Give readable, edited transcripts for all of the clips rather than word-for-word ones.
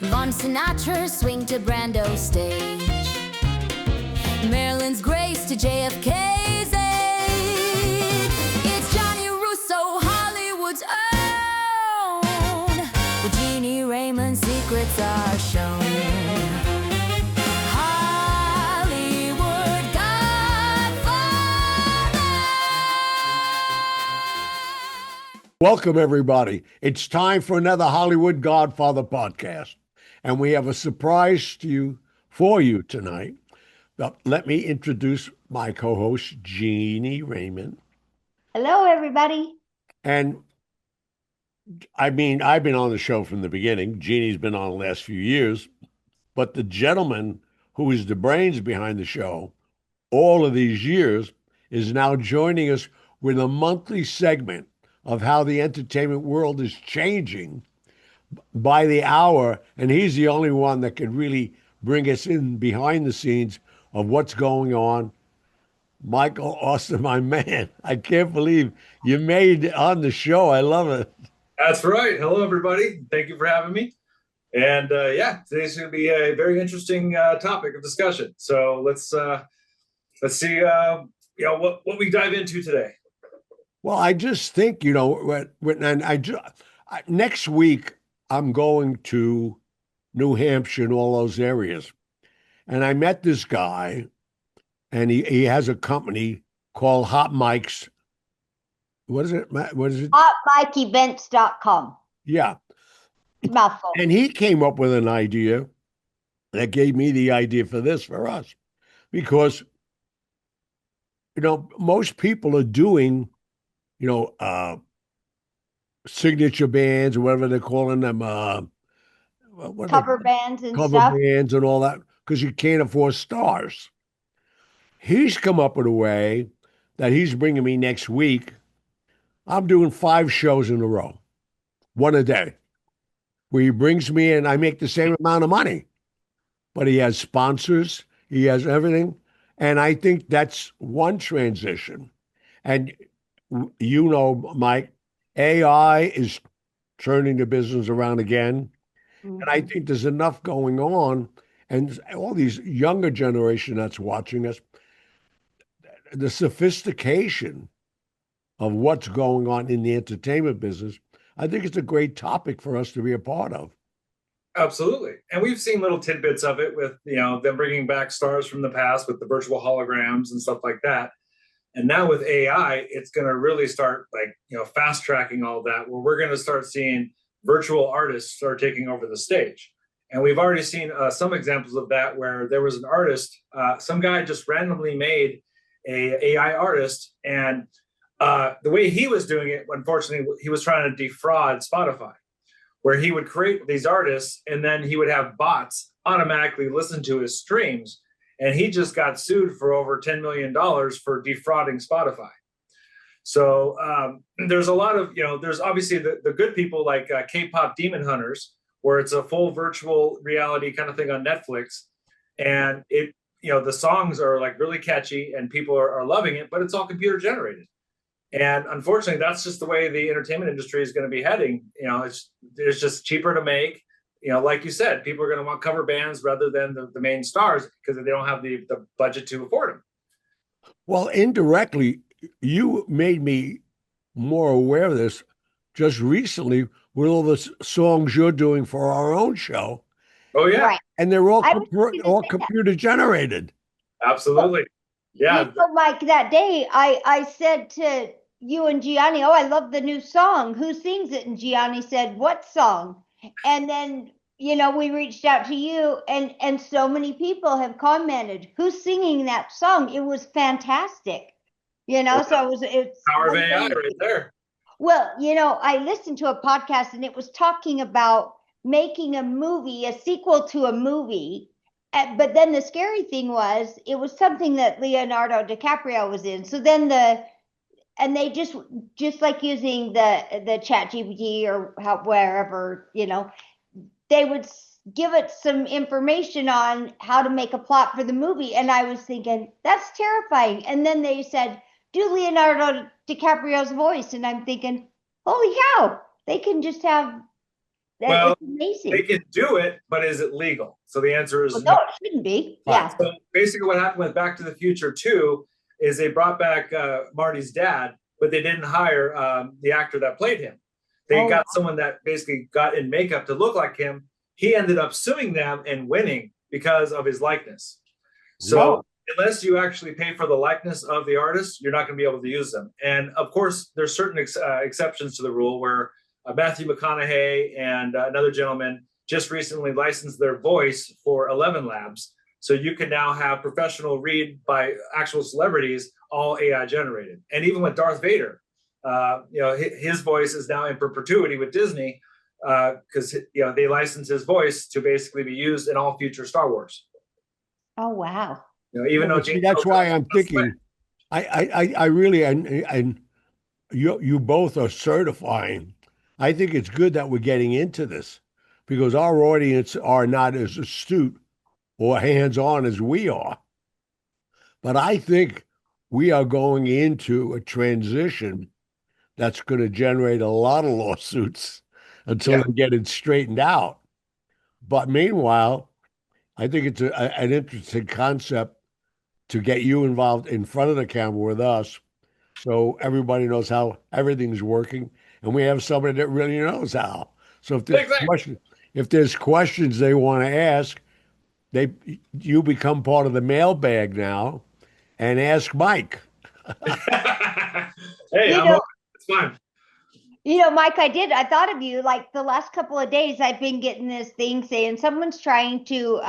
Von Sinatra swing to Brando's stage. Marilyn's grace to JFK's age. It's Johnny Russo, Hollywood's own. The Jeannie Raymond secrets are shown. Hollywood Godfather. Welcome, everybody. It's time for another Hollywood Godfather podcast. And we have a surprise for you tonight. Let me introduce my co-host, Jeannie Raymond. Hello, everybody. And I've been on the show from the beginning. Jeannie's been on the last few years. But the gentleman who is the brains behind the show all of these years is now joining us with a monthly segment of how the entertainment world is changing by the hour. And he's the only one that could really bring us in behind the scenes of what's going on. Michael Austin, my man, I can't believe you made it on the show. I love it. That's right. Hello, everybody. Thank you for having me. And today's going to be a very interesting topic of discussion. So let's see, what we dive into today. Well, I just think, next week I'm going to New Hampshire and all those areas. And I met this guy, and he has a company called Hot Mics. What is it? HotMicEvents.com. Yeah. Mouthful. And he came up with an idea that gave me the idea for us. Because, most people are doing, signature bands or whatever they're calling them. Cover bands and cover stuff. bands and all that, because you can't afford stars. He's come up with a way that he's bringing me next week. I'm doing 5 shows in a row, one a day, where he brings me in. I make the same amount of money, but he has sponsors. He has everything. And I think that's one transition. And Mike, AI is turning the business around again. Mm-hmm. And I think there's enough going on. And all these younger generation that's watching us, the sophistication of what's going on in the entertainment business, I think it's a great topic for us to be a part of. Absolutely. And we've seen little tidbits of it with, them bringing back stars from the past with the virtual holograms and stuff like that. And now with AI, it's going to really start fast tracking all that, where we're going to start seeing virtual artists start taking over the stage. And we've already seen some examples of that, where there was an artist, some guy just randomly made a AI artist. And the way he was doing it, unfortunately, he was trying to defraud Spotify, where he would create these artists and then he would have bots automatically listen to his streams. And he just got sued for over $10 million for defrauding Spotify. So there's a lot of, there's obviously the good people like K-pop Demon Hunters, where it's a full virtual reality kind of thing on Netflix. And the songs are really catchy and people are loving it, but it's all computer generated. And unfortunately, that's just the way the entertainment industry is going to be heading. It's just cheaper to make. Like you said, people are going to want cover bands rather than the main stars because they don't have the budget to afford them. Well, indirectly, you made me more aware of this just recently with all the songs you're doing for our own show. Oh, yeah. Right. And they're all computer generated. Absolutely. Yeah. So like that day, I said to you and Gianni, I love the new song. Who sings it? And Gianni said, what song? And then, we reached out to you and so many people have commented, who's singing that song? It was fantastic. So it's power of AI right there. Well, I listened to a podcast and it was talking about making a movie, a sequel to a movie. But then the scary thing was it was something that Leonardo DiCaprio was in. So then they just like using the chat GPT or wherever, they would give it some information on how to make a plot for the movie. And I was thinking, that's terrifying. And then they said, do Leonardo DiCaprio's voice. And I'm thinking, holy cow, they can just have Well, It's amazing. they can do it, but is it legal? So the answer is Well, no. no, it shouldn't be. Right. Yeah. So basically, what happened with Back to the Future 2 is they brought back Marty's dad, but they didn't hire the actor that played him. They Oh. got someone that basically got in makeup to look like him. He ended up suing them and winning because of his likeness. So unless you actually pay for the likeness of the artist, you're not going to be able to use them. And of course, there's certain exceptions to the rule where Matthew McConaughey and another gentleman just recently licensed their voice for 11 Labs. So you can now have professional read by actual celebrities, all AI generated. And even with Darth Vader, his voice is now in perpetuity with Disney because they license his voice to basically be used in all future Star Wars. Oh, wow. Even though that's why I'm thinking, I really, and you both are certifying. I think it's good that we're getting into this because our audience are not as astute or hands-on as we are. But I think we are going into a transition that's going to generate a lot of lawsuits until they get it straightened out. But meanwhile, I think it's an interesting concept to get you involved in front of the camera with us so everybody knows how everything's working. And we have somebody that really knows how. So if there's questions they want to ask, you become part of the mailbag now and ask Mike. Hey, it's fine. Mike, I thought of you like the last couple of days. I've been getting this thing saying someone's trying to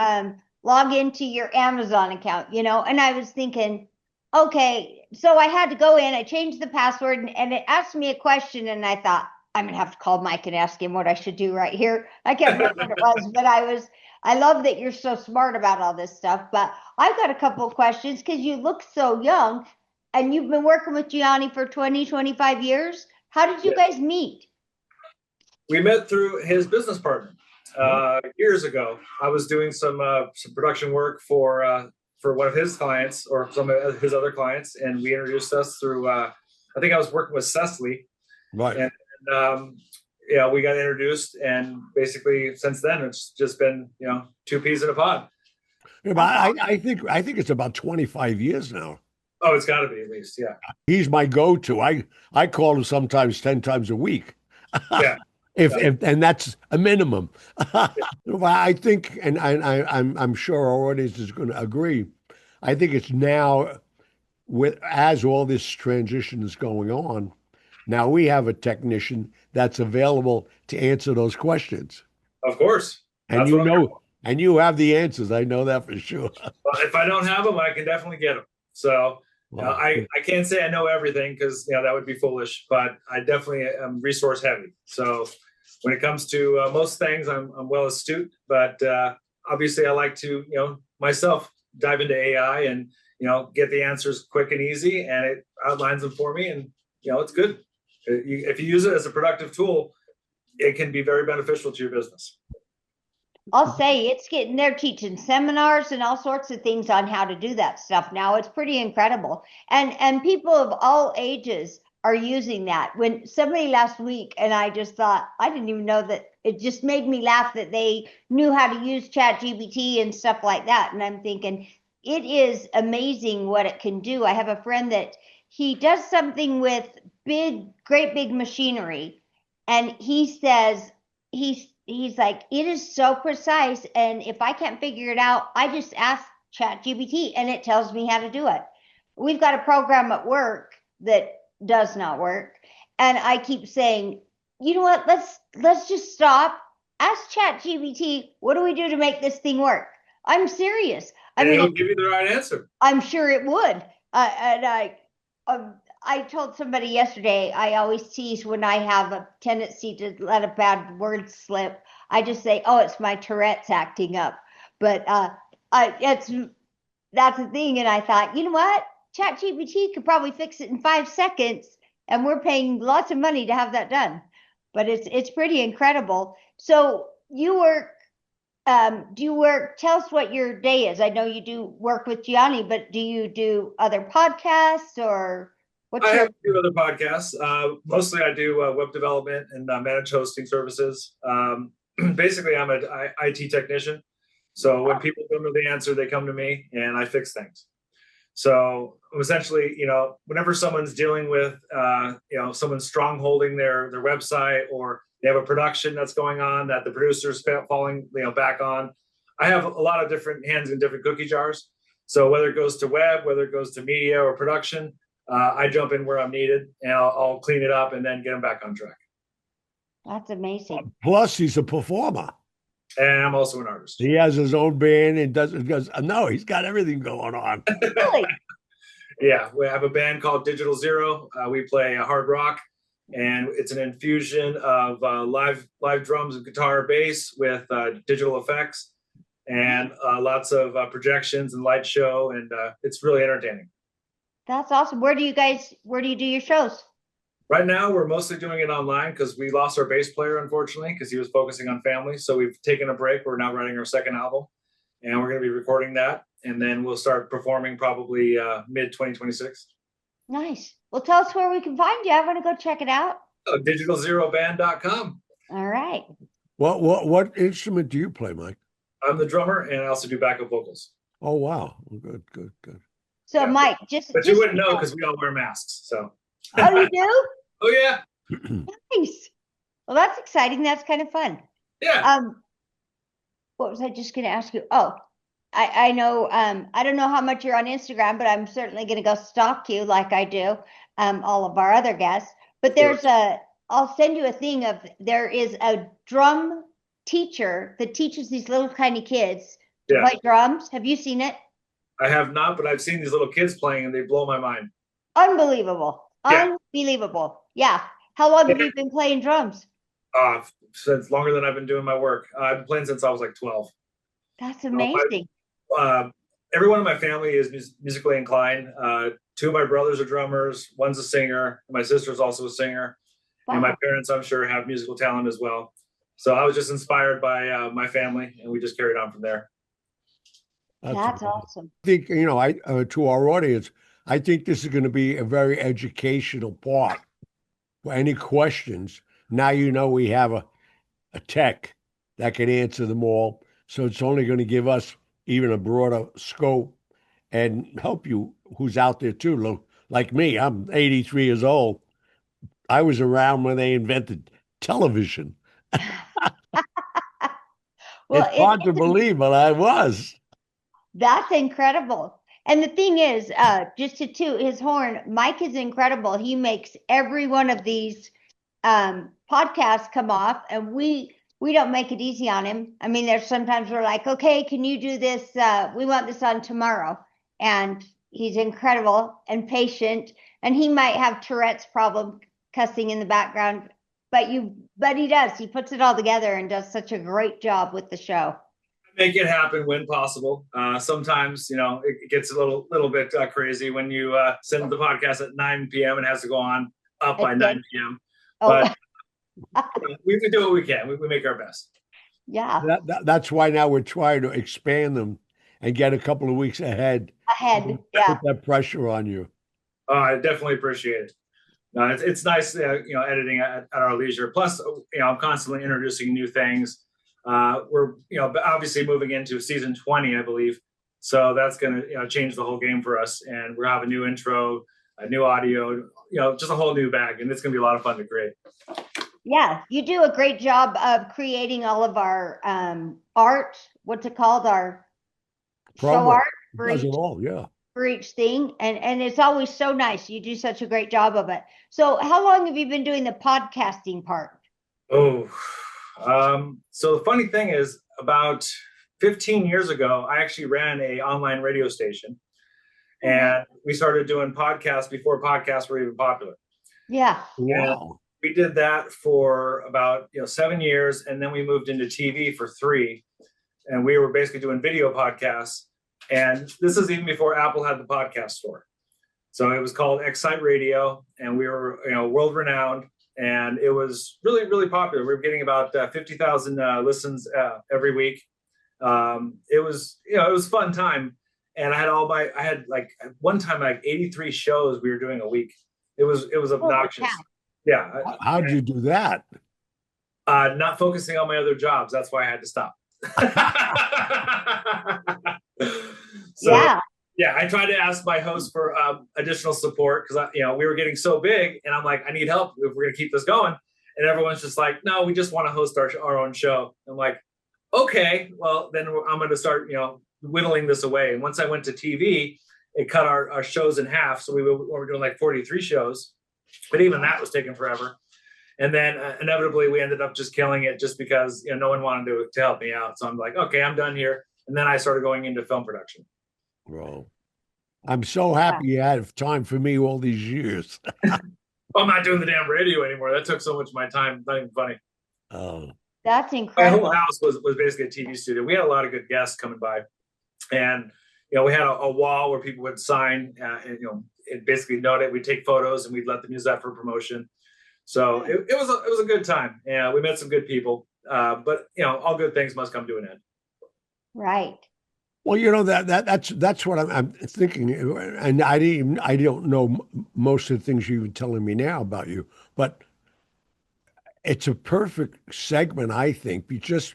log into your Amazon account, and I was thinking, okay, so I had to go in, I changed the password and it asked me a question and I thought, I'm going to have to call Mike and ask him what I should do right here. I can't remember what it was, but I love that you're so smart about all this stuff, but I've got a couple of questions because you look so young and you've been working with Gianni for 25 years. How did you guys meet? We met through his business partner years ago. I was doing some production work for one of his clients or some of his other clients, and we introduced us through. I think I was working with Cecily, right? And we got introduced, and basically since then it's just been two peas in a pod. Yeah, but I think it's about 25 years now. Oh, it's got to be at least, yeah. He's my go-to. I call him sometimes 10 times a week. Yeah. And that's a minimum. I think, and I'm sure our audience is going to agree. I think it's now, as all this transition is going on, now we have a technician that's available to answer those questions. Of course. And and you have the answers. I know that for sure. Well, if I don't have them, I can definitely get them. So I can't say I know everything because that would be foolish, but I definitely am resource heavy. So when it comes to most things, I'm well astute, but obviously I like to myself dive into AI and get the answers quick and easy, and it outlines them for me, and it's good. If you use it as a productive tool, it can be very beneficial to your business. I'll say they're teaching seminars and all sorts of things on how to do that stuff now. It's pretty incredible. And people of all ages are using that. When somebody last week, and I just thought, I didn't even know that, it just made me laugh that they knew how to use ChatGPT and stuff like that. And I'm thinking, it is amazing what it can do. I have a friend that he does something with great big machinery. And he says, he's like, it is so precise. And if I can't figure it out, I just ask ChatGPT and it tells me how to do it. We've got a program at work that does not work. And I keep saying, you know what, let's just stop. Ask ChatGPT, what do we do to make this thing work? I'm serious. It'll give you the right answer. I'm sure it would. I told somebody yesterday, I always tease when I have a tendency to let a bad word slip. I just say, oh, it's my Tourette's acting up. But that's the thing. And I thought, you know what? ChatGPT could probably fix it in 5 seconds. And we're paying lots of money to have that done. But it's pretty incredible. So you work, tell us what your day is. I know you do work with Gianni, but do you do other podcasts or... I have a few other podcasts. Mostly I do web development and managed hosting services. basically I'm an IT technician. So when people don't know the answer, they come to me and I fix things. So essentially, whenever someone's dealing with, someone's strongholding their website, or they have a production that's going on that the producer's falling, back on, I have a lot of different hands in different cookie jars. So whether it goes to web, whether it goes to media or production, I jump in where I'm needed, and I'll clean it up and then get them back on track. That's amazing. Plus, he's a performer. And I'm also an artist. He has his own band and no, he's got everything going on. Really? Yeah, we have a band called Digital Zero. We play hard rock, and it's an infusion of live drums and guitar, bass with digital effects, and lots of projections and light show, and it's really entertaining. That's awesome. Where do you do your shows? Right now, we're mostly doing it online because we lost our bass player, unfortunately, because he was focusing on family. So we've taken a break. We're now writing our second album, and we're going to be recording that. And then we'll start performing probably mid-2026. Nice. Well, tell us where we can find you. I want to go check it out. DigitalZeroBand.com. All right. What instrument do you play, Mike? I'm the drummer, and I also do backup vocals. Oh, wow. Good. So, yeah. Mike, But you wouldn't know because we all wear masks, so. Oh, you do? Oh, yeah. Nice. Well, that's exciting. That's kind of fun. Yeah. What was I just going to ask you? Oh, I know, I don't know how much you're on Instagram, but I'm certainly going to go stalk you like I do all of our other guests. But I'll send you a thing there is a drum teacher that teaches these little tiny kids to play drums. Have you seen it? I have not, but I've seen these little kids playing and they blow my mind. Unbelievable. Yeah. Unbelievable. Yeah. How long have you been playing drums? Since longer than I've been doing my work. I've been playing since I was like 12. That's amazing. Everyone in my family is musically inclined. Two of my brothers are drummers. One's a singer. My sister's also a singer. Wow. And my parents, I'm sure, have musical talent as well. So I was just inspired by my family, and we just carried on from there. That's awesome. I think, to our audience, I think this is going to be a very educational part. For any questions, now we have a tech that can answer them all. So it's only going to give us even a broader scope and help you who's out there too. Like me, I'm 83 years old. I was around when they invented television. Well, it's hard to believe, but I was. That's incredible. And the thing is, just to toot his horn, Mike is incredible. He makes every one of these podcasts come off, and we don't make it easy on him. I mean, there's sometimes we're like, okay, can you do this? We want this on tomorrow. And he's incredible and patient. And he might have Tourette's problem cussing in the background, but he does. He puts it all together and does such a great job with the show. Make it happen when possible. Sometimes, it gets a little bit crazy when you send the podcast at 9 p.m. and it has to go on up by 9 p.m. But we do what we can. We make our best. Yeah. That's why now we're trying to expand them and get a couple of weeks ahead. Yeah. Put that pressure on you. I definitely appreciate it. It's nice, editing at our leisure. Plus, I'm constantly introducing new things. We're, obviously moving into season 20, I believe. So that's going to, change the whole game for us. And we'll have a new intro, a new audio, just a whole new bag. And it's going to be a lot of fun to create. Yeah, you do a great job of creating all of our art. What's it called? Our show art for each thing. And it's always so nice. You do such a great job of it. So how long have you been doing the podcasting part? So the funny thing is, about 15 years ago, I actually ran an online radio station, and we started doing podcasts before podcasts were even popular. Yeah. Wow. We did that for about 7 years, and then we moved into TV for 3, and we were basically doing video podcasts. And this is even before Apple had the podcast store. So it was called Excite Radio, and we were world renowned. And it was really, really popular. We were getting about 50,000 listens every week. It was a fun time. And I had like one time, like 83 shows we were doing a week. It was obnoxious. Yeah. How'd you do that? Not focusing on my other jobs. That's why I had to stop. So, yeah, I tried to ask my host for additional support because we were getting so big, and I'm like, I need help if we're going to keep this going. And everyone's just like, no, we just want to host our own show. I'm like, okay, well, then I'm going to start, whittling this away. And once I went to TV, it cut our shows in half. So we were doing like 43 shows, but even that was taking forever. And then inevitably we ended up just killing it just because no one wanted to help me out. So I'm like, okay, I'm done here. And then I started going into film production. Well, I'm so happy you had time for me all these years. I'm not doing the damn radio anymore. That took so much of my time. Not even funny. Oh, that's incredible. My whole house was basically a TV studio. We had a lot of good guests coming by, and we had a wall where people would sign, and it basically noted. We'd take photos and we'd let them use that for promotion. So it was a good time. Yeah, we met some good people, but all good things must come to an end. Right. Well, that's what I'm thinking, and I don't know most of the things you're telling me now about you, but it's a perfect segment, I think, because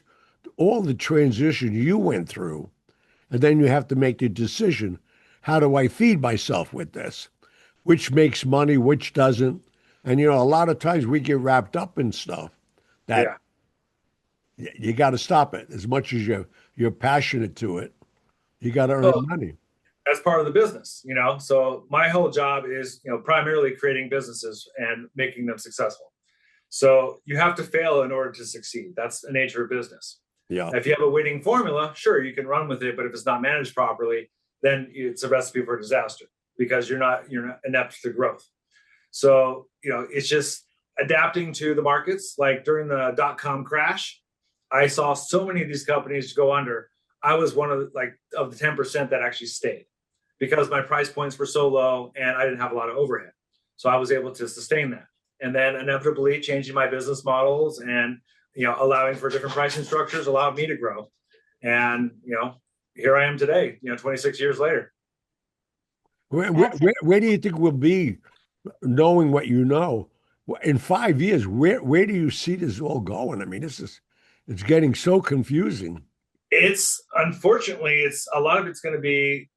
all the transition you went through, and then you have to make the decision: how do I feed myself with this? Which makes money, which doesn't? And a lot of times we get wrapped up in stuff that you got to stop it. As much as you're passionate to it, you got to earn money. That's part of the business, So my whole job is, primarily creating businesses and making them successful. So you have to fail in order to succeed. That's the nature of business. Yeah. If you have a winning formula, sure, you can run with it, but if it's not managed properly, then it's a recipe for disaster because you're not inept to growth. So, it's just adapting to the markets. Like during the .com crash, I saw so many of these companies go under. I was one of the 10% that actually stayed because my price points were so low and I didn't have a lot of overhead. So I was able to sustain that. And then inevitably changing my business models and, allowing for different pricing structures allowed me to grow. And, here I am today, 26 years later. Where do you think we'll be knowing what you know in 5 years? Where do you see this all going? I mean, it's getting so confusing. Unfortunately, a lot of it's going to be,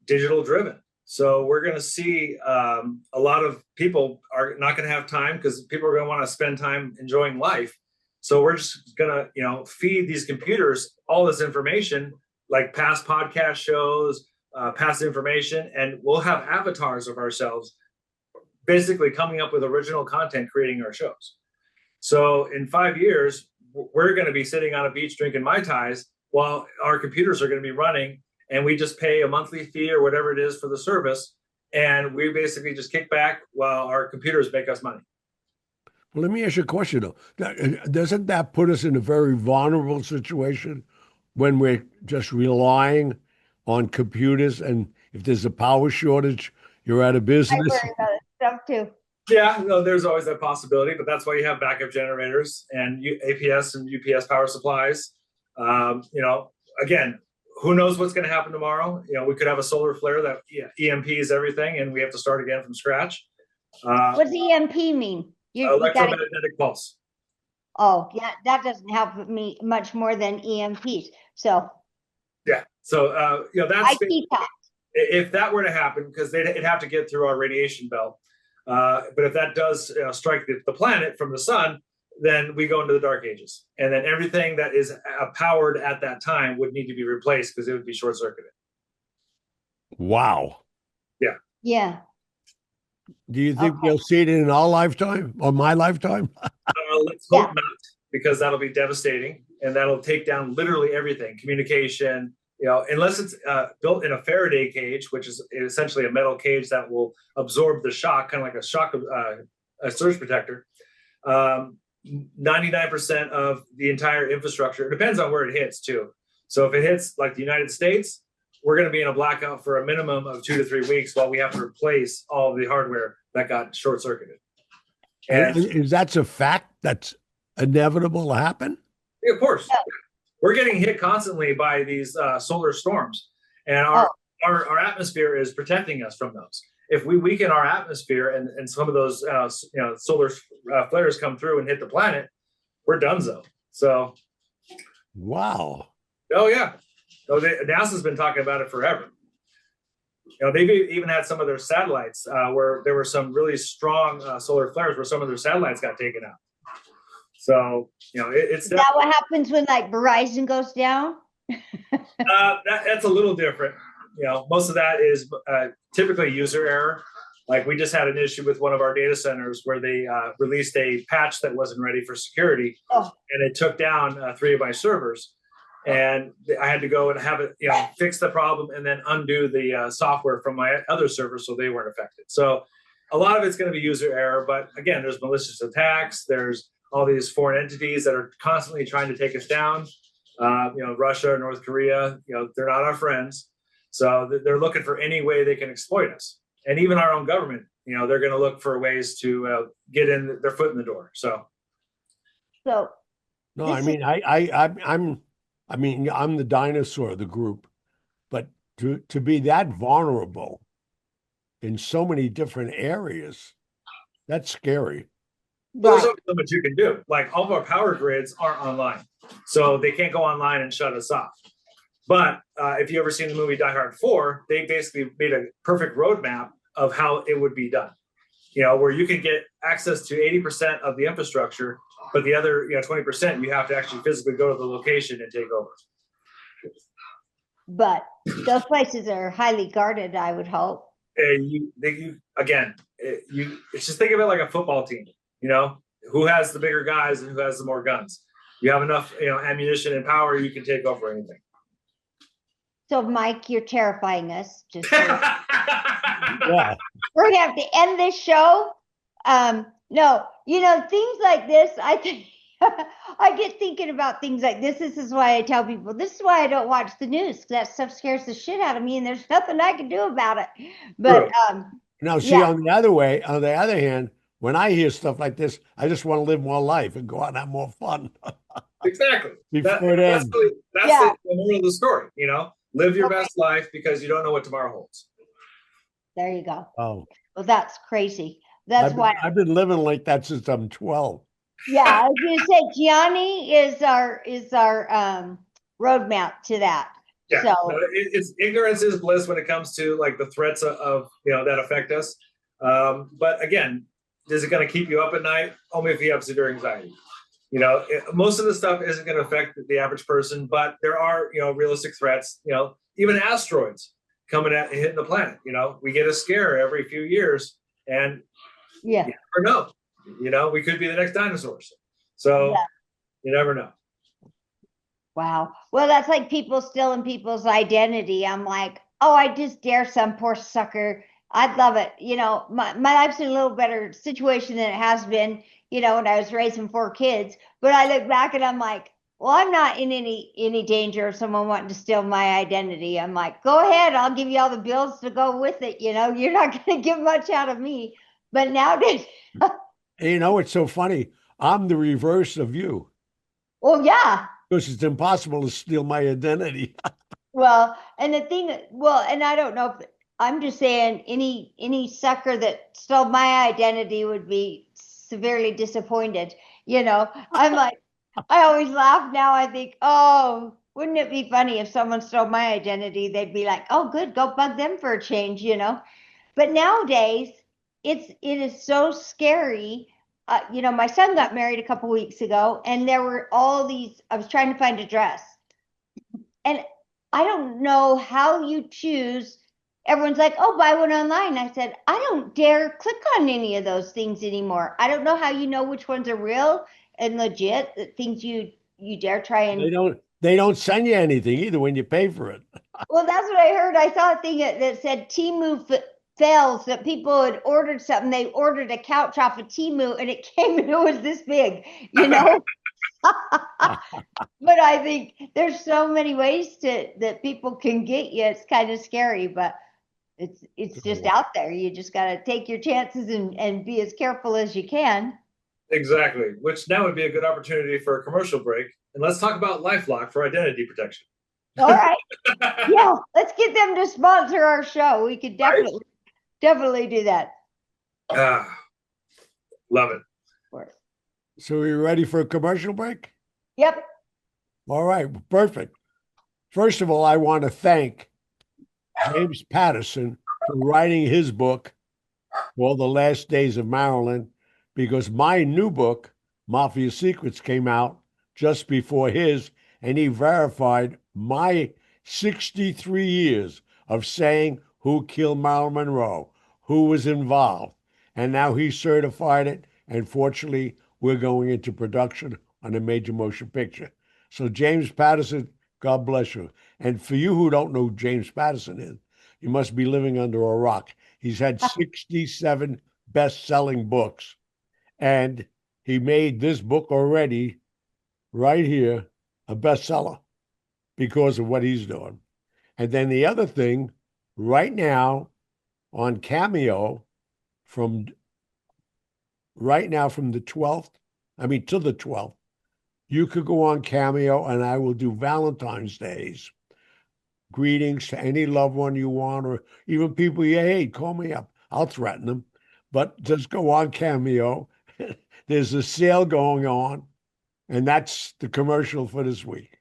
digital driven. So we're going to see a lot of people are not going to have time because people are going to want to spend time enjoying life. So we're just going to, feed these computers all this information, like past podcast shows, past information, and we'll have avatars of ourselves basically coming up with original content, creating our shows. So in 5 years, we're going to be sitting on a beach drinking Mai Tais while our computers are going to be running, and we just pay a monthly fee or whatever it is for the service. And we basically just kick back while our computers make us money. Well, let me ask you a question, though. Doesn't that put us in a very vulnerable situation when we're just relying on computers? And if there's a power shortage, you're out of business. I worry about stuff too. Yeah, no, there's always that possibility, but that's why you have backup generators and APS and UPS power supplies. Again, who knows what's going to happen tomorrow? We could have a solar flare that EMPs everything, and we have to start again from scratch. What does EMP mean? Electromagnetic pulse. Oh, yeah, that doesn't help me much more than EMPs. So yeah, so that's I keep that. If that were to happen, because it'd have to get through our radiation belt. But if that does strike the planet from the sun, then we go into the dark ages, and then everything that is powered at that time would need to be replaced because it would be short circuited. Wow. Yeah. Yeah. Do you think we'll see it in our lifetime or my lifetime? Let's hope not, because that'll be devastating, and that'll take down literally everything, communication. Unless it's built in a Faraday cage, which is essentially a metal cage that will absorb the shock, kind of like a surge protector. 99% of the entire infrastructure, it depends on where it hits too. So if it hits like the United States, we're going to be in a blackout for a minimum of 2 to 3 weeks while we have to replace all of the hardware that got short circuited. And is that a fact that's inevitable to happen? Yeah, of course. Yeah. We're getting hit constantly by these solar storms, and our atmosphere is protecting us from those. If we weaken our atmosphere and some of those solar flares come through and hit the planet, we're donezo. So, Wow. oh yeah, NASA's been talking about it forever. They've even had some of their satellites where there were some really strong solar flares where some of their satellites got taken out. So, it's Is that what happens when like Verizon goes down? that's a little different. Most of that is typically user error. Like we just had an issue with one of our data centers where they released a patch that wasn't ready for security, and it took down 3 of my servers. And I had to go and have it, fix the problem and then undo the software from my other servers so they weren't affected. So a lot of it's going to be user error. But again, there's malicious attacks. There's all these foreign entities that are constantly trying to take us down. Russia, North Korea, they're not our friends. So they're looking for any way they can exploit us. And even our own government, they're going to look for ways to get in their foot in the door. So no, I'm the dinosaur of the group, but to be that vulnerable in so many different areas, that's scary. Well, there's only so much you can do. Like all of our power grids aren't online, so they can't go online and shut us off. But if you ever seen the movie Die Hard 4, they basically made a perfect roadmap of how it would be done. Where you can get access to 80% of the infrastructure, but the other 20% you have to actually physically go to the location and take over. But those places are highly guarded, I would hope. It's just think of it like a football team. Who has the bigger guys and who has the more guns? You have enough, ammunition and power, you can take over anything. So, Mike, you're terrifying us. Just Yeah. we're gonna have to end this show. No, things like this. I think I get thinking about things like this. This is why I tell people. This is why I don't watch the news, because that stuff scares the shit out of me, and there's nothing I can do about it. But now, see, on the other hand, when I hear stuff like this, I just want to live more life and go out and have more fun. Exactly. That's the moral of the story. Live your best life because you don't know what tomorrow holds. There you go. Oh, well, that's crazy. That's why I've been living like that since I'm 12. Yeah, I was going to say Gianni is our roadmap to that. Yeah, so it's ignorance is bliss when it comes to like the threats of that affect us. But again, is it going to keep you up at night? Only if you have severe anxiety. Most of the stuff isn't going to affect the average person, but there are realistic threats. Even asteroids coming at hitting the planet. We get a scare every few years, and you never know. We could be the next dinosaurs. So you never know. Wow. Well, that's like people stealing people's identity. I'm like, oh, I just dare some poor sucker. I'd love it. My life's in a little better situation than it has been, when I was raising 4 kids. But I look back and I'm like, well, I'm not in any danger of someone wanting to steal my identity. I'm like, go ahead. I'll give you all the bills to go with it. You're not going to get much out of me. But nowadays. It's so funny. I'm the reverse of you. Well, yeah. Because it's impossible to steal my identity. Well, and and I don't know if I'm just saying any sucker that stole my identity would be severely disappointed. I'm like, I always laugh now. I think, oh, wouldn't it be funny if someone stole my identity? They'd be like, oh, good, go bug them for a change, But nowadays, it is so scary. My son got married a couple weeks ago, and there were all these. I was trying to find a dress, and I don't know how you choose. Everyone's like, oh, buy one online. I said, I don't dare click on any of those things anymore. I don't know how you know which ones are real and legit, the things you dare try and. They don't send you anything either when you pay for it. Well, that's what I heard. I saw a thing that said Temu fails, that people had ordered something. They ordered a couch off of Temu and it came and it was this big, But I think there's so many ways that people can get you. It's kind of scary, but it's just out there. You just got to take your chances and be as careful as you can. Exactly, which now would be a good opportunity for a commercial break. And let's talk about LifeLock for identity protection. All right. Yeah, let's get them to sponsor our show. We could definitely do that. Love it. Of course. So are you ready for a commercial break? Yep. All right, perfect. First of all, I want to thank James Patterson for writing his book, All the Last Days of Maryland, because my new book, Mafia Secrets, came out just before his, and he verified my 63 years of saying who killed Marilyn Monroe, who was involved. And now he certified it, and fortunately, we're going into production on a major motion picture. So, James Patterson, God bless you. And for you who don't know who James Patterson is, you must be living under a rock. He's had 67 best-selling books, and he made this book already, right here, a bestseller because of what he's doing. And then the other thing, right now on Cameo, from the 12th, to the 12th, you could go on Cameo and I will do Valentine's Days greetings to any loved one you want, or even people you hate. Call me up. I'll threaten them. But just go on Cameo. There's a sale going on, and that's the commercial for this week.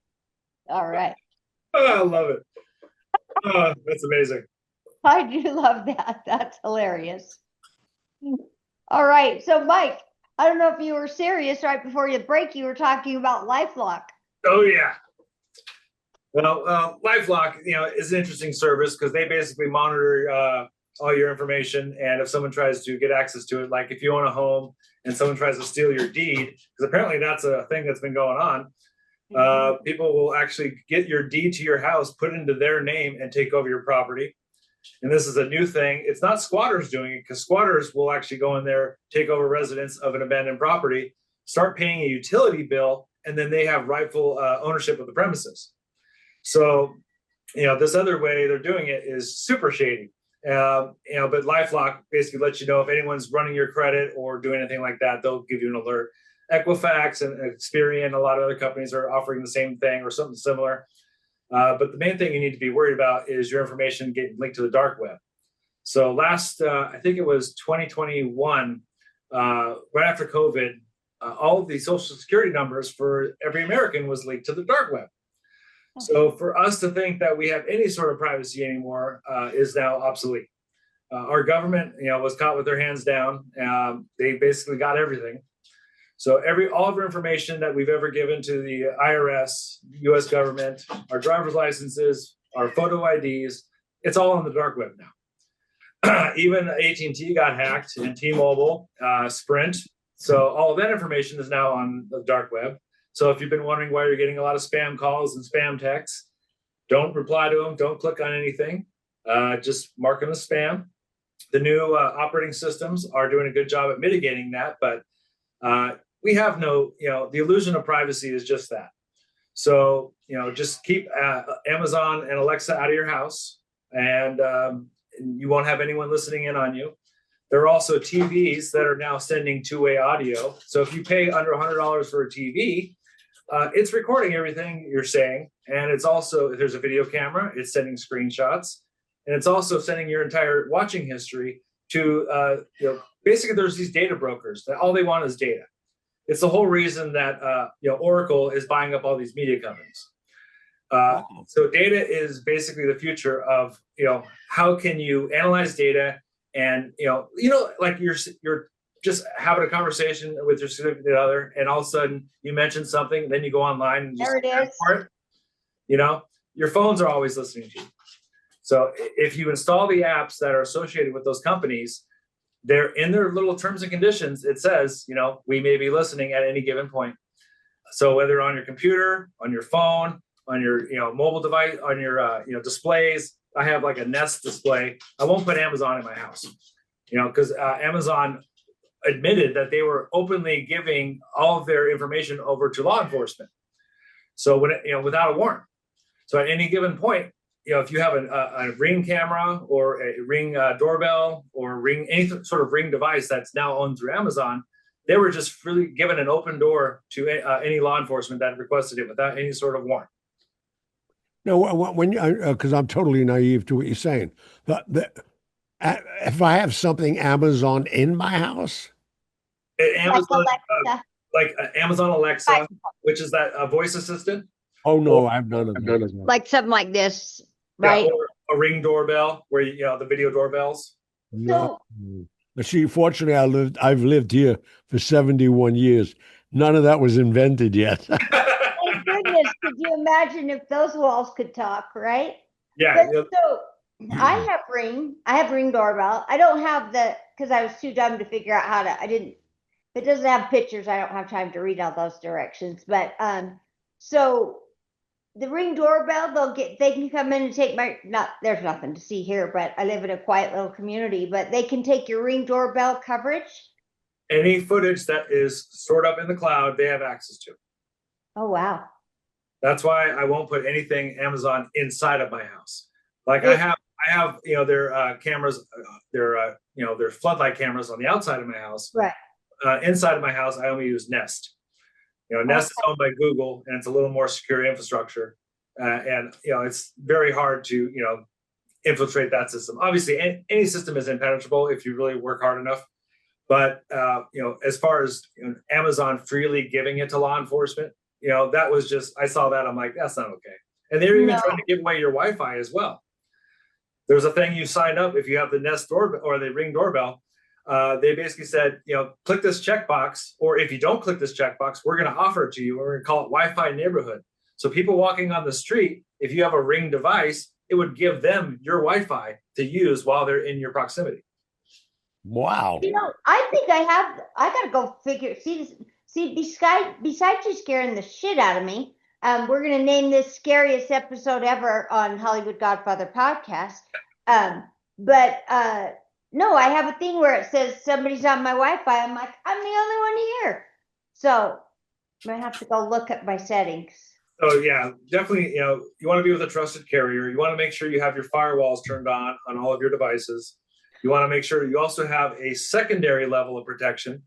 All right. Oh, I love it. Oh, that's amazing. I do love that. That's hilarious. All right. So, Mike, I don't know if you were serious right before the break. You were talking about LifeLock. Oh yeah. Well, LifeLock, is an interesting service because they basically monitor all your information, and if someone tries to get access to it, like if you own a home and someone tries to steal your deed, because apparently that's a thing that's been going on, people will actually get your deed to your house, put it into their name, and take over your property. And this is a new thing. It's not squatters doing it, because squatters will actually go in there, take over residence of an abandoned property, start paying a utility bill, and then they have rightful ownership of the premises. So, this other way they're doing it is super shady. But LifeLock basically lets you know if anyone's running your credit or doing anything like that. They'll give you an alert. Equifax and Experian, a lot of other companies are offering the same thing or something similar. But the main thing you need to be worried about is your information getting linked to the dark web. So I think it was 2021, right after COVID, all of the social security numbers for every American was linked to the dark web. So for us to think that we have any sort of privacy anymore is now obsolete. Our government, was caught with their hands down. They basically got everything. So all of our information that we've ever given to the IRS, U.S. government, our driver's licenses, our photo IDs, it's all on the dark web now. Even AT&T got hacked, and T-Mobile, Sprint. So all of that information is now on the dark web. So if you've been wondering why you're getting a lot of spam calls and spam texts, don't reply to them. Don't click on anything. Just mark them as spam. The new operating systems are doing a good job at mitigating that, but we have the illusion of privacy is just that. So, just keep Amazon and Alexa out of your house, and you won't have anyone listening in on you. There are also TVs that are now sending two-way audio. So if you pay under $100 for a TV, it's recording everything you're saying. And it's also, if there's a video camera, it's sending screenshots. And it's also sending your entire watching history to, basically there's these data brokers that all they want is data. It's the whole reason that, Oracle is buying up all these media companies. So data is basically the future of, how can you analyze data and, like you're just having a conversation with your significant other, and all of a sudden you mention something, then you go online and There it is. for it. Your phones are always listening to you. So if you install the apps that are associated with those companies, they're in their little terms and conditions. It says, we may be listening at any given point. So whether on your computer, on your phone, on your, mobile device, on your, displays, I have like a Nest display. I won't put Amazon in my house, because Amazon admitted that they were openly giving all of their information over to law enforcement. So without a warrant. So at any given point, if you have a Ring camera or a Ring doorbell or any sort of Ring device that's now owned through Amazon, they were just really given an open door to any law enforcement that requested it without any sort of warrant. No, when because I'm totally naive to what you're saying. If I have something Amazon in my house, Amazon, Like Alexa. like Amazon Alexa, which is that voice assistant. Oh no, I've none of that. Like something like this, Yeah, right? or a Ring doorbell, where you know the video doorbells. No. But see, fortunately, I've lived here for 71 years. None of that was invented yet. Thank goodness. Could you imagine if those walls could talk, right? Yeah, But so I have Ring doorbell. I don't have because I was too dumb to figure out how to. If it doesn't have pictures, I don't have time to read all those directions. But so the Ring doorbell, they can come in and take there's nothing to see here, but I live in a quiet little community, but they can take your Ring doorbell coverage. any footage that is stored up in the cloud, they have access to. Oh wow. That's why I won't put anything Amazon inside of my house. Like I have, you know, their cameras, their floodlight cameras on the outside of my house. Right. Inside of my house, I only use Nest. You know, Nest is owned by Google, and it's a little more secure infrastructure. And you know, it's very hard to infiltrate that system. Obviously, any system is impenetrable if you really work hard enough. But as far as Amazon freely giving it to law enforcement, that was just, I saw that, I'm like, that's not okay. And they're even trying to give away your Wi-Fi as well. There's a thing you sign up if you have the Nest doorbell or the Ring doorbell. They basically said, click this checkbox, or if you don't click this checkbox, we're going to offer it to you. We're going to call it Wi-Fi neighborhood. So people walking on the street, if you have a Ring device, it would give them your Wi-Fi to use while they're in your proximity. Wow. I think I got to go figure. See, besides you scaring the shit out of me, we're going to name this scariest episode ever on Hollywood Godfather podcast. No, I have a thing where it says somebody's on my Wi-Fi. I'm like, I'm the only one here. So I'm going to have to go look at my settings. So yeah, definitely, you want to be with a trusted carrier. You want to make sure you have your firewalls turned on all of your devices. You want to make sure you also have a secondary level of protection,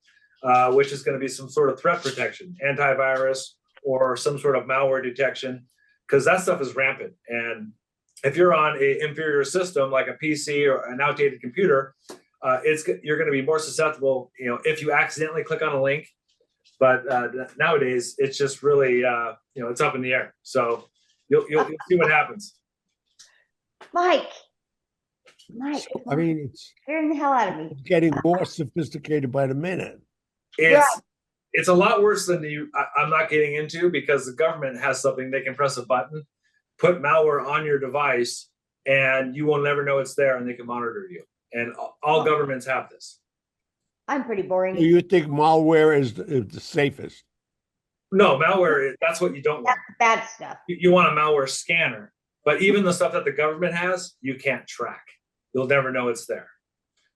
which is going to be some sort of threat protection, antivirus, or some sort of malware detection, because that stuff is rampant. And if you're on an inferior system like a PC or an outdated computer, you're going to be more susceptible, if you accidentally click on a link. But nowadays, it's just really, it's up in the air. So you'll see what happens. Mike. So, I mean, it's scaring the hell out of me. Getting more sophisticated by the minute. It's a lot worse than I'm not getting into, because the government has something. They can press a button, put malware on your device, and you will never know it's there, and they can monitor you. And all governments have this. I'm pretty boring. Do you think malware is the safest? No, malware, that's what you don't want. That's bad stuff. You want a malware scanner. But even the stuff that the government has, you can't track. You'll never know it's there.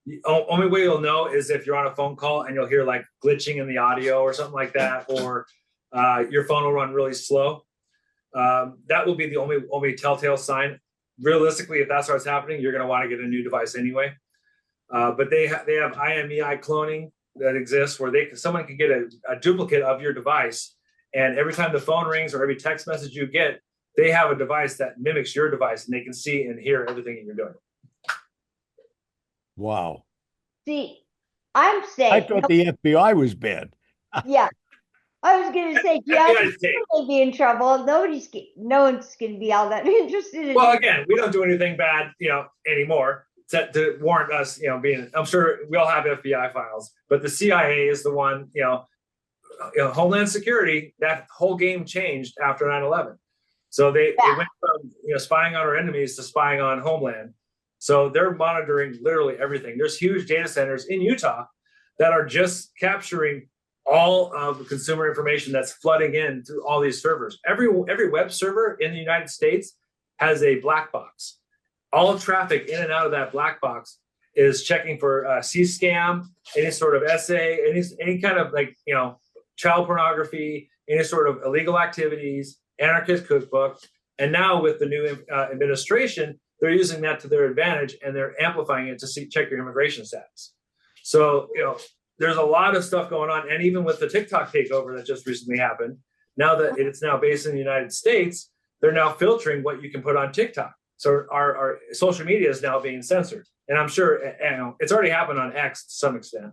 The only way you'll know is if you're on a phone call and you'll hear like glitching in the audio or something like that, or your phone will run really slow. That will be the only telltale sign. Realistically, if that starts happening, you're going to want to get a new device anyway. But they have IMEI cloning that exists, where someone can get a duplicate of your device, and every time the phone rings or every text message you get, they have a device that mimics your device, and they can see and hear everything that you're doing. Wow. See, I'm saying, I thought the FBI was bad. Yeah. I was going to say, yeah, we'll be in trouble. No one's going to be all that interested in. Well, again, we don't do anything bad, anymore to warrant us, being. I'm sure we all have FBI files, but the CIA is the one. Homeland Security. That whole game changed after 9/11. So they went from spying on our enemies to spying on Homeland. So they're monitoring literally everything. There's huge data centers in Utah that are just capturing all of the consumer information that's flooding in through all these servers. Every web server in the United States has a black box. All traffic in and out of that black box is checking for C-scam, any sort of essay, any kind of child pornography, any sort of illegal activities, anarchist cookbook. And now with the new administration, they're using that to their advantage, and they're amplifying it to check your immigration status. So, there's a lot of stuff going on. And even with the TikTok takeover that just recently happened, now that it's now based in the United States, they're now filtering what you can put on TikTok. So our social media is now being censored. And I'm sure it's already happened on X to some extent.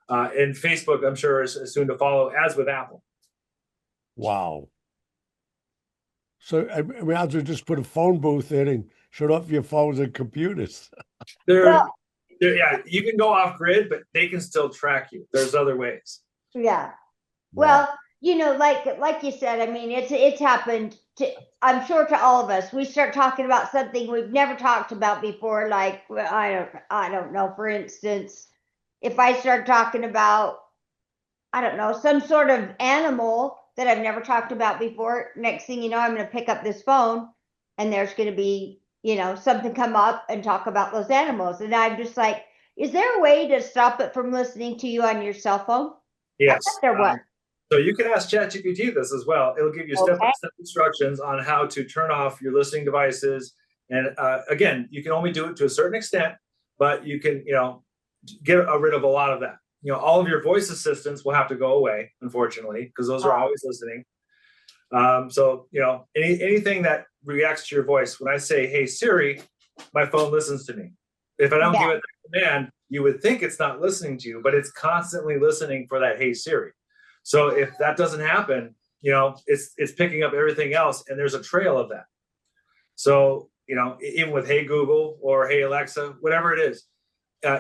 And Facebook, I'm sure, is soon to follow, as with Apple. Wow. So I mean, I'll just put a phone booth in and shut off your phones and computers. They're, yeah, you can go off grid, but they can still track you. There's other ways. Yeah. Wow. Well, like you said, I mean, it's happened to, I'm sure, to all of us. We start talking about something we've never talked about before, like, well, I don't know, for instance, if I start talking about, I don't know, some sort of animal that I've never talked about before, next thing you know, I'm going to pick up this phone and there's going to be, something come up and talk about those animals. And I'm just like, is there a way to stop it from listening to you on your cell phone? Yes. There was. So you can ask ChatGPT this as well. It'll give you step-by-step instructions on how to turn off your listening devices. And again, you can only do it to a certain extent, but you can, get rid of a lot of that. All of your voice assistants will have to go away, unfortunately, because those are always listening. So, anything that reacts to your voice, when I say, "Hey, Siri," my phone listens to me. If I don't give it that command, you would think it's not listening to you, but it's constantly listening for that "Hey, Siri." So if that doesn't happen, it's picking up everything else, and there's a trail of that. So, even with "Hey, Google" or "Hey, Alexa," whatever it is,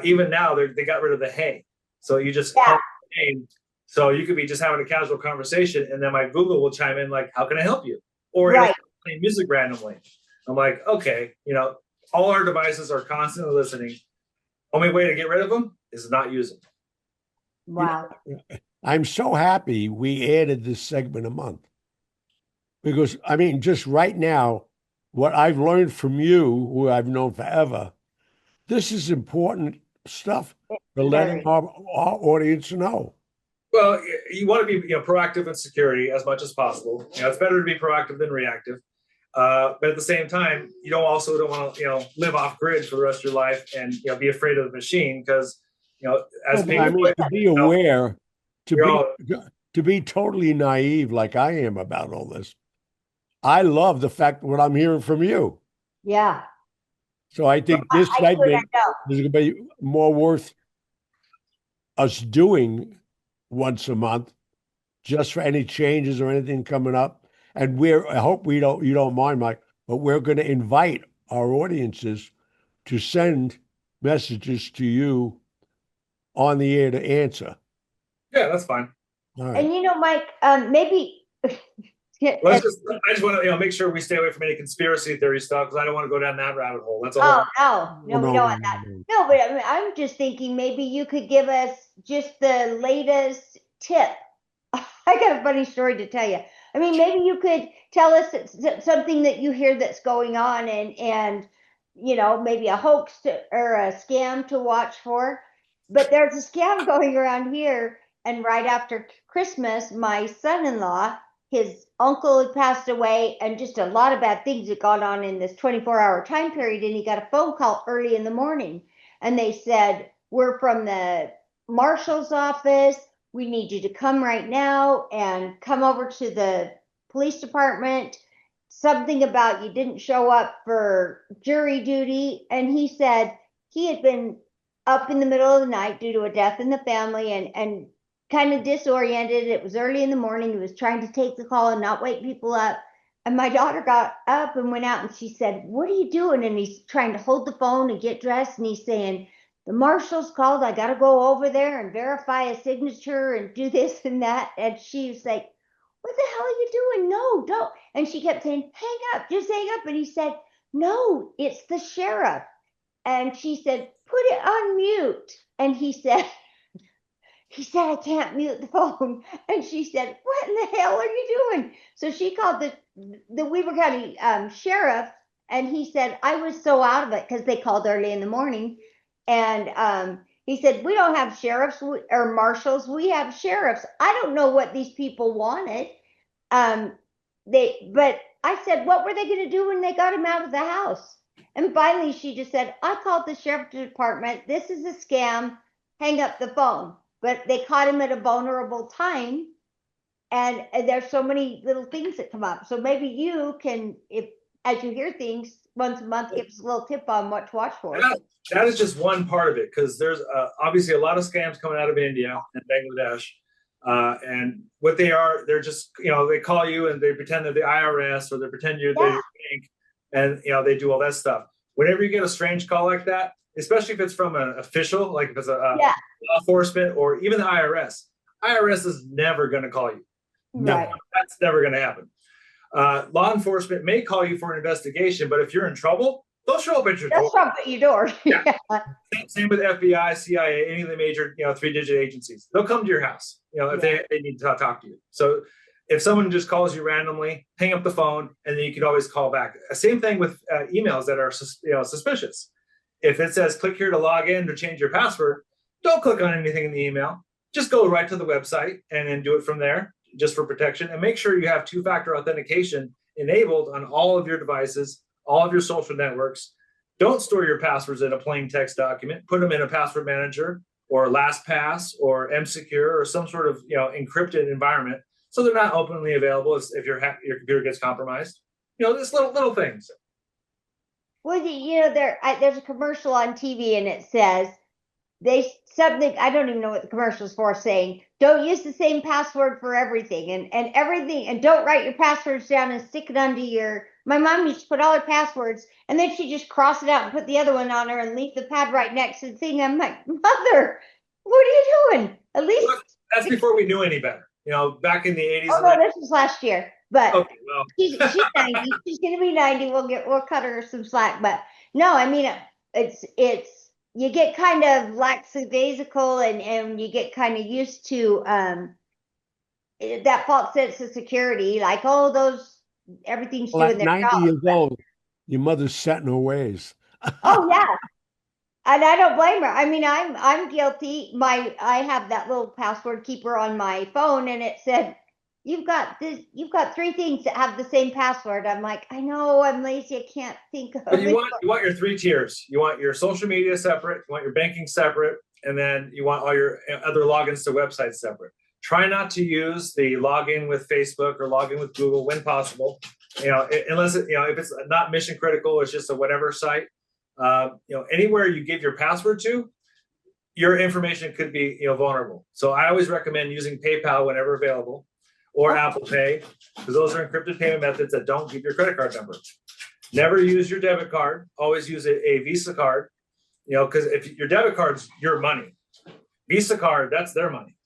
even now they got rid of the "Hey." So you just call the name. So you could be just having a casual conversation, and then my Google will chime in like, "How can I help you?" Or it'll play music randomly. I'm like, okay, all our devices are constantly listening. Only way to get rid of them is not use them. Wow. I'm so happy we added this segment a month because, I mean, just right now, what I've learned from you, who I've known forever, this is important stuff for letting our audience know. Well, you want to be proactive in security as much as possible. It's better to be proactive than reactive. But at the same time, you don't want to live off grid for the rest of your life and be afraid of the machine, because as people, I mean, to be aware, to be totally naive like I am about all this. I love the fact what I'm hearing from you. Yeah. So I think this segment is going to be more worth us doing once a month, just for any changes or anything coming up. And I hope you don't mind, Mike, but we're going to invite our audiences to send messages to you on the air to answer. Yeah, that's fine. All right. And Mike, maybe. I just want to make sure we stay away from any conspiracy theory stuff, because I don't want to go down that rabbit hole. That's all. No, we don't want that. No, but I'm just thinking maybe you could give us just the latest tip. I got a funny story to tell you. I mean, maybe you could tell us something that you hear that's going on, and maybe a hoax or a scam to watch for. But there's a scam going around here, and right after Christmas, my son-in-law, his uncle had passed away, and just a lot of bad things had gone on in this 24-hour time period. And he got a phone call early in the morning, and they said, "We're from the marshal's office. We need you to come right now and come over to the police department. Something about you didn't show up for jury duty." And he said he had been up in the middle of the night due to a death in the family, and kind of disoriented. It was early in the morning. He was trying to take the call and not wake people up. And my daughter got up and went out, and she said, "What are you doing?" And he's trying to hold the phone and get dressed. And he's saying, "The marshal's called. I got to go over there and verify a signature and do this and that." And she was like, "What the hell are you doing? No, don't." And she kept saying, "Hang up, just hang up." And he said, "No, it's the sheriff." And she said, "Put it on mute." And he said, "I can't mute the phone." And she said, "What in the hell are you doing?" So she called the Weaver County sheriff, and he said, "I was so out of it," because they called early in the morning. And he said, "We don't have sheriffs or marshals. We have sheriffs." I don't know what these people wanted. But I said, "What were they going to do when they got him out of the house?" And finally, she just said, "I called the sheriff's department. This is a scam. Hang up the phone." But they caught him at a vulnerable time, and there's so many little things that come up. So maybe you can, if as you hear things once a month, give us a little tip on what to watch for. That is just one part of it, because there's obviously a lot of scams coming out of India and Bangladesh. And what they are, they're just, they call you and they pretend they're the IRS, or they pretend you're the bank, and, they do all that stuff. Whenever you get a strange call like that, especially if it's from an official, like if it's a law enforcement or even the IRS is never going to call you. Right. No, that's never going to happen. Law enforcement may call you for an investigation, but if you're in trouble, they'll show up at your door. They'll show up at your door. Yeah. Same with FBI, CIA, any of the major, 3-digit agencies. They'll come to your house, if they need to talk to you. So if someone just calls you randomly, hang up the phone, and then you can always call back. Same thing with emails that are, suspicious. If it says click here to log in or change your password, don't click on anything in the email. Just go right to the website and then do it from there, just for protection. And make sure you have 2-factor authentication enabled on all of your devices, all of your social networks. Don't store your passwords in a plain text document. Put them in a password manager or LastPass or MSecure or some sort of encrypted environment, so they're not openly available if your computer gets compromised. Just little things. Well, there's a commercial on TV and it says something, I don't even know what the commercial's for, saying don't use the same password for everything and everything, and don't write your passwords down and stick it under my mom used to put all her passwords and then she just cross it out and put the other one on her and leave the pad right next to the thing. I'm like, Mother, what are you doing? At least that's before we knew any better. Back in the 80s. Oh no, this was last year. But okay, well. she's 90. She's gonna be 90. We'll cut her some slack. But no, I mean it's you get kind of lackadaisical and you get kind of used to that false sense of security, like everything's doing their 90 job. years old, your mother's set in her ways. Oh yeah. And I don't blame her. I mean, I'm guilty. I have that little password keeper on my phone, and it said, You've got 3 things that have the same password. I'm like, I know, I'm lazy, I can't think of But it. you want your 3 tiers. You want your social media separate, you want your banking separate, and then you want all your other logins to websites separate. Try not to use the login with Facebook or login with Google when possible. Unless if it's not mission critical, it's just a whatever site. Anywhere you give your password to, your information could be vulnerable. So I always recommend using PayPal whenever available, or Apple Pay, because those are encrypted payment methods that don't give your credit card number. Never use your debit card. Always use a Visa card, because if your debit card's your money, Visa card, that's their money.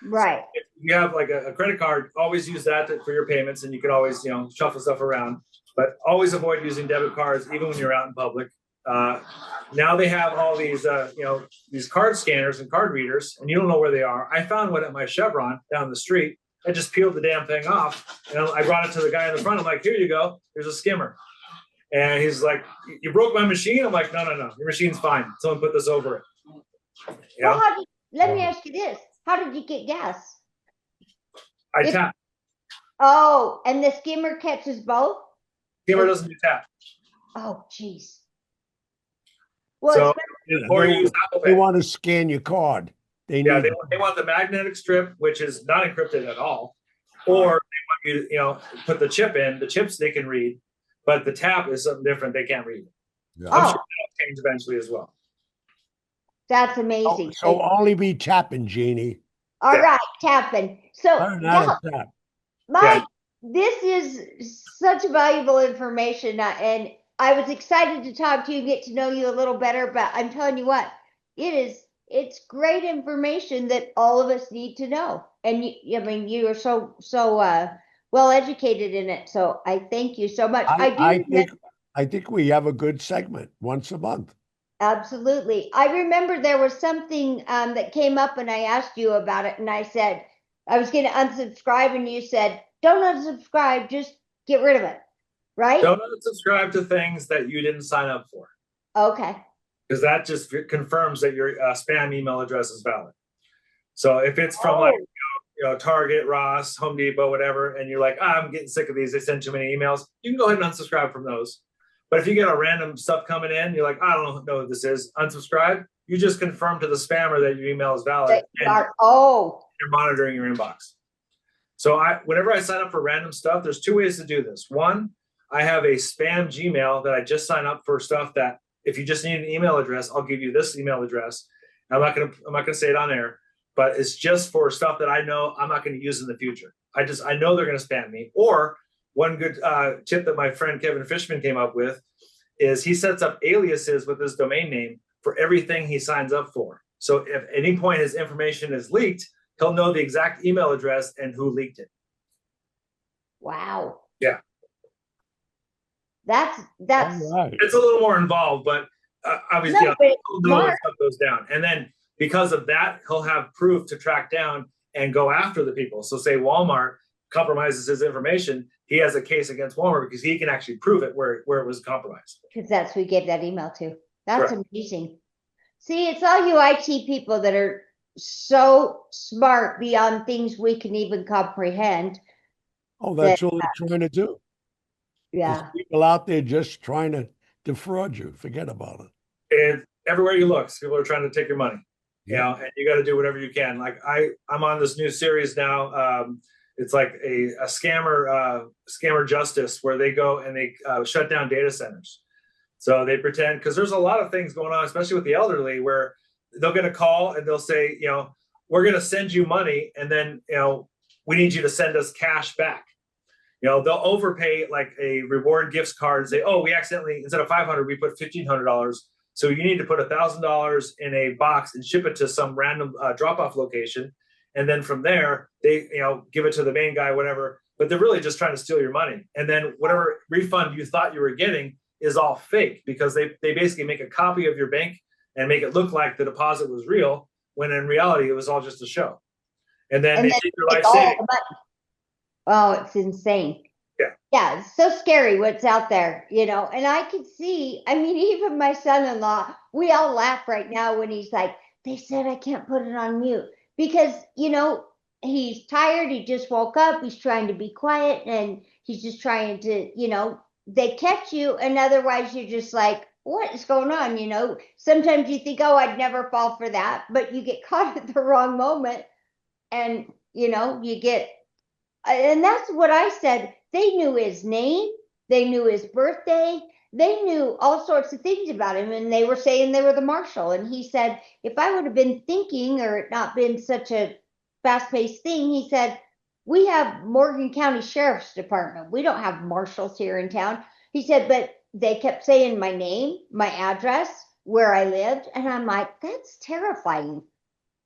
Right. So if you have like a credit card, always use that for your payments, and you can always shuffle stuff around. But always avoid using debit cards, even when you're out in public. Now they have all these these card scanners and card readers, and you don't know where they are. I found one at my Chevron down the street. I just peeled the damn thing off, and I brought it to the guy in the front. I'm like, here you go. There's a skimmer. And he's like, you broke my machine? I'm like, no. Your machine's fine. Someone put this over it. Well, let me ask you this. How did you get gas? I tap. Oh, and the skimmer catches both? Skimmer doesn't do tap. Oh, jeez. Well, or use Apple Pay. They want to scan your card. They want the magnetic strip, which is not encrypted at all, or they want you to put the chip in. The chips they can read, but the tap is something different. They can't read. Yeah. I'm sure that'll change eventually as well. That's amazing. So only be tapping, Jeannie. All right, tapping. So Learn how to tap. Mike, this is such valuable information, and I was excited to talk to you and get to know you a little better. But I'm telling you what, it's great information that all of us need to know. And you are so well educated in it. So I thank you so much. I think we have a good segment once a month. Absolutely. I remember there was something that came up and I asked you about it, and I said I was going to unsubscribe, and you said, don't unsubscribe, just get rid of it. Right? Don't unsubscribe to things that you didn't sign up for. Okay. Because that just confirms that your spam email address is valid. So if it's from Target, Ross, Home Depot, whatever, and you're like, I'm getting sick of these, they send too many emails, you can go ahead and unsubscribe from those. But if you get a random stuff coming in, you're like, I don't know what this is, unsubscribe, you just confirm to the spammer that your email is valid. You're monitoring your inbox. So whenever I sign up for random stuff, there's 2 ways to do this. One, I have a spam Gmail that I just sign up for stuff that if you just need an email address, I'll give you this email address. I'm not gonna say it on air, but it's just for stuff that I know I'm not going to use in the future. I know they're going to spam me. Or one good tip that my friend Kevin Fishman came up with is he sets up aliases with his domain name for everything he signs up for. So if at any point his information is leaked, he'll know the exact email address and who leaked it. Wow. Yeah. That's Right. It's a little more involved, but obviously No, but it's he'll know smart. that stuff goes down. And then because of that, he'll have proof to track down and go after the people. So say Walmart compromises his information, he has a case against Walmart because he can actually prove it where it was compromised. because that's who we gave that email to. That's Correct. amazing. See, it's all you IT people that are so smart beyond things we can even comprehend. Oh, that's all they're trying to do. Yeah. There's people out there just trying to defraud you. Forget about it. And everywhere you look, people are trying to take your money. You know, and you got to do whatever you can. Like I'm on this new series now. It's like a scammer justice, where they go and they shut down data centers. So they pretend, because there's a lot of things going on, especially with the elderly, where they'll get a call and they'll say, you know, we're going to send you money, and then, you know, we need you to send us cash back. You know, they'll overpay like a reward gifts card and say, oh, we accidentally, instead of $500, we put $1,500. So you need to put $1,000 in a box and ship it to some random drop-off location. And then from there, they, you know, give it to the main guy, whatever. But they're really just trying to steal your money. And then whatever refund you thought you were getting is all fake, because they basically make a copy of your bank and make it look like the deposit was real, when in reality, it was all just a show. And then they take your life savings. Oh, it's insane. Yeah. Yeah, it's so scary what's out there, you know. And I can see, I mean, even my son-in-law, we all laugh right now when he's like, they said I can't put it on mute. Because, you know, he's tired, he just woke up, he's trying to be quiet, and he's just trying to, you know, they catch you, and otherwise you're just like, what is going on? You know, sometimes you think, oh, I'd never fall for that, but you get caught at the wrong moment, and, you know, you get, and that's what I said. They knew his name, they knew his birthday, they knew all sorts of things about him, and they were saying they were the marshal. And he said, if I would have been thinking, or it not been such a fast-paced thing, he said, we have Morgan County Sheriff's Department. We don't have marshals here in town. He said, but they kept saying my name, my address, where I lived. And I'm like, that's terrifying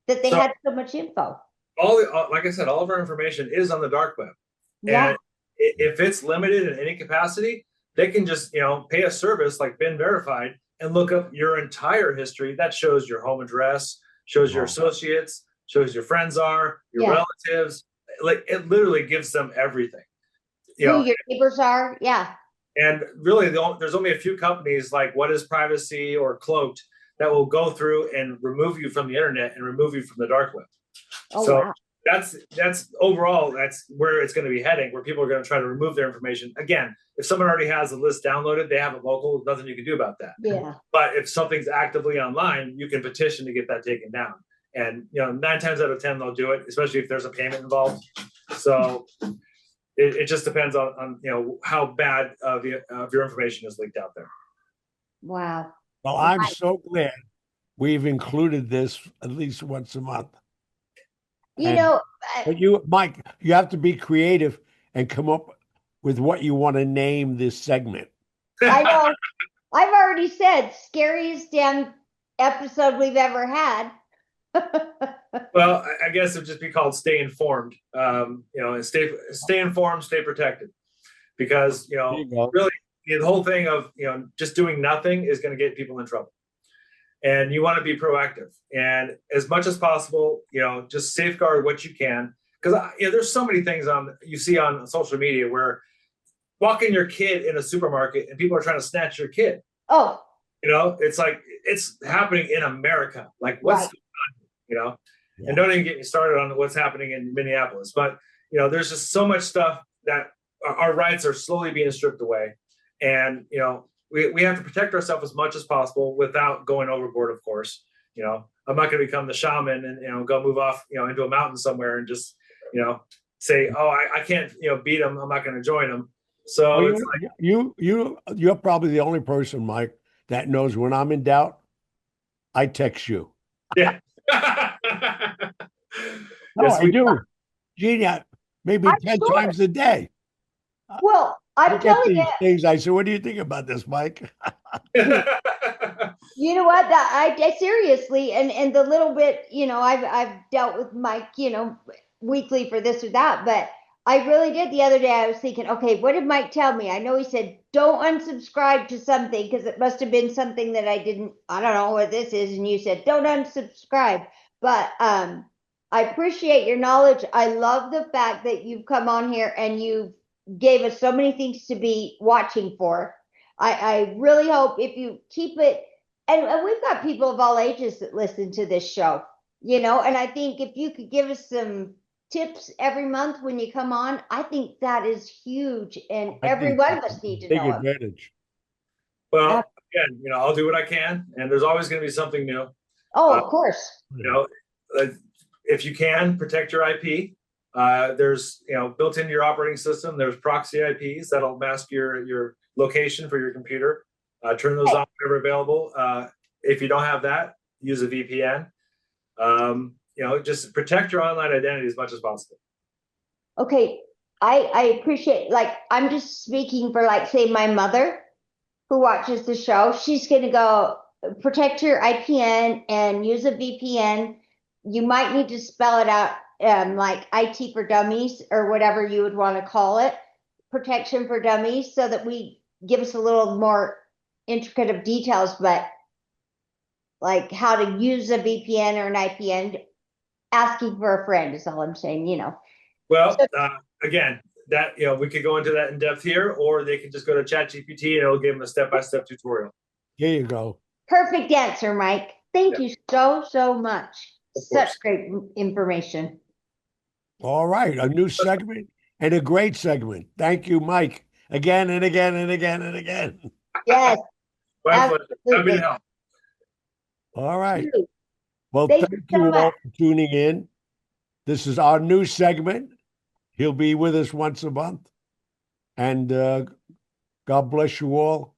that they had so much info. Like I said, all of our information is on the dark web. Yeah. And if it's limited in any capacity, they can just, you know, pay a service like Been Verified and look up your entire history. That shows your home address, shows your associates, shows your friends are, your relatives. Like, it literally gives them everything. You know, who your neighbors are. Yeah. And really, there's only a few companies like What Is Privacy or Cloaked that will go through and remove you from the internet and remove you from the dark web. Oh, So wow. that's overall, that's where it's going to be heading, where people are going to try to remove their information. Again, if someone already has a list downloaded, they have it local, nothing you can do about that. Yeah. But if something's actively online, you can petition to get that taken down. And, you know, 9 times out of 10, they'll do it, especially if there's a payment involved. So it just depends on, you know, how bad of your information is leaked out there. Wow. Well, I'm so glad we've included this at least once a month. You know, But you, Mike, you have to be creative and come up with what you want to name this segment. I know. I've already said scariest damn episode we've ever had. Well, I guess it'd just be called Stay Informed. You know, and stay informed, stay protected. Because, you know, really the whole thing of, you know, just doing nothing is going to get people in trouble. And you want to be proactive, and as much as possible, you know, just safeguard what you can. Because, you know, there's so many things you see on social media where walking your kid in a supermarket and people are trying to snatch your kid. Oh, You know, it's like, it's happening in America. Like, what's right. going on, you know? And don't even get me started on what's happening in Minneapolis. But, you know, there's just so much stuff that our rights are slowly being stripped away. And, you know, we have to protect ourselves as much as possible without going overboard, of course. You know, I'm not going to become the shaman and, you know, go move off, you know, into a mountain somewhere and just, you know, say, oh, I can't, you know, beat them. I'm not going to join them. So Oh, it's like, you're probably the only person, Mike, that knows when I'm in doubt, I text you. yeah. No, Yes, I we. do. Genie, maybe I'm 10 sure. times a day. Well, I I'm get telling these things. I say, what do you think about this, Mike? you, you know what? That I seriously, and the little bit, I've dealt with Mike, weekly for this or that, but I really did the other day. I was thinking, okay, what did Mike tell me? I know he said don't unsubscribe to something because it must have been something that I don't know what this is, and you said don't unsubscribe. But I appreciate your knowledge. I love the fact that you've come on here and you gave us so many things to be watching for. I really hope if you keep it, and we've got people of all ages that listen to this show, and I think if you could give us some tips every month when you come on, I think that is huge, and I every think one of that's us a need to big know it. advantage. Well, again, I'll do what I can, and there's always going to be something new. Oh, of course. You know, if you can protect your IP, there's built into your operating system. There's proxy IPs that'll mask your location for your computer. Turn those on whenever available. If you don't have that, use a VPN. Just protect your online identity as much as possible. Okay, I appreciate, like, I'm just speaking for, like, say my mother who watches the show. She's going to go protect your IPN and use a VPN. You might need to spell it out, like IT for dummies or whatever you would want to call it, protection for dummies, so that we give us a little more intricate of details, but like how to use a VPN or an IPN, asking for a friend is all I'm saying, Well, So, again, that we could go into that in depth here, or they can just go to ChatGPT and it'll give them a step-by-step tutorial. Here you go. perfect answer, Mike. Thank you so much. Of Such course. great information. All right. A new segment and a great segment. Thank you, Mike. Again and again and again and again. Yes, My pleasure. Happy absolutely. to help. All right. Well, Thank thank you so you all much. for tuning in. This is our new segment. He'll be with us once a month. And God bless you all.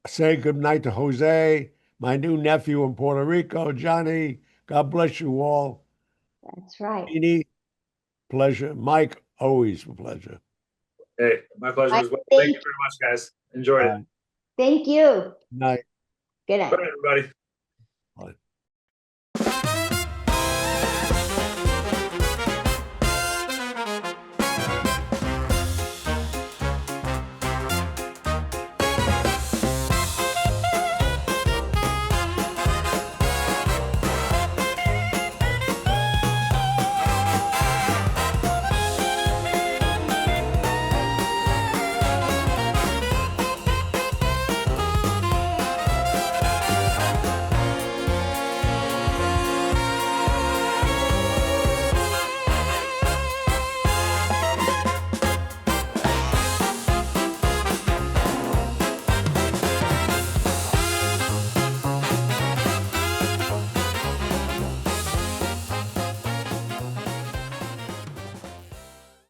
Say good night to Jose, my new nephew in Puerto Rico, Johnny. God bless you all. That's right. Jeannie, pleasure. Mike, always a pleasure. Hey, my pleasure Mike, as well. Thank you very much, guys. Enjoyed it. Bye. thank you. Night. Good night. Good night, everybody.